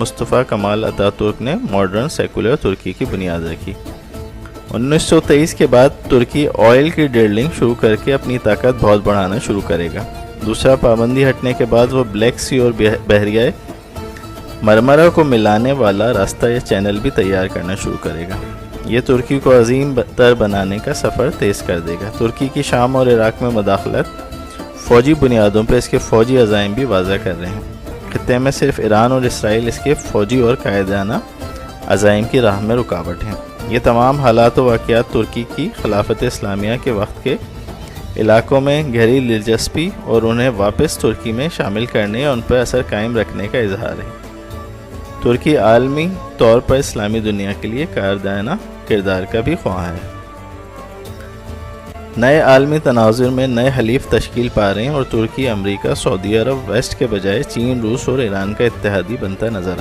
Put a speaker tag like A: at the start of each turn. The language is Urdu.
A: مصطفیٰ کمال اتا ترک نے ماڈرن سیکولر ترکی کی بنیاد رکھی۔ 1923 کے بعد ترکی آئل کی ڈرلنگ شروع کر کے اپنی طاقت بہت بڑھانا شروع کرے گا۔ دوسرا، پابندی ہٹنے کے بعد وہ بلیک سی اور بحریہ مرمرا کو ملانے والا راستہ یا چینل بھی تیار کرنا شروع کرے گا۔ یہ ترکی کو عظیم تر بنانے کا سفر تیز کر دے گا۔ ترکی کی شام اور عراق میں مداخلت فوجی بنیادوں پر اس کے فوجی عزائم بھی واضح کر رہے ہیں۔ خطے میں صرف ایران اور اسرائیل اس کے فوجی اور قائدانہ عزائم کی راہ میں رکاوٹ ہیں۔ یہ تمام حالات و واقعات ترکی کی خلافت اسلامیہ کے وقت کے علاقوں میں گہری دلچسپی اور انہیں واپس ترکی میں شامل کرنے اور ان پر اثر قائم رکھنے کا اظہار ہے۔ ترکی عالمی طور پر اسلامی دنیا کے لیے کارآمد کردار کا بھی خواہاں ہے۔ نئے عالمی تناظر میں نئے حلیف تشکیل پا رہے ہیں اور ترکی، امریکہ، سعودی عرب، ویسٹ کے بجائے چین، روس اور ایران کا اتحادی بنتا نظر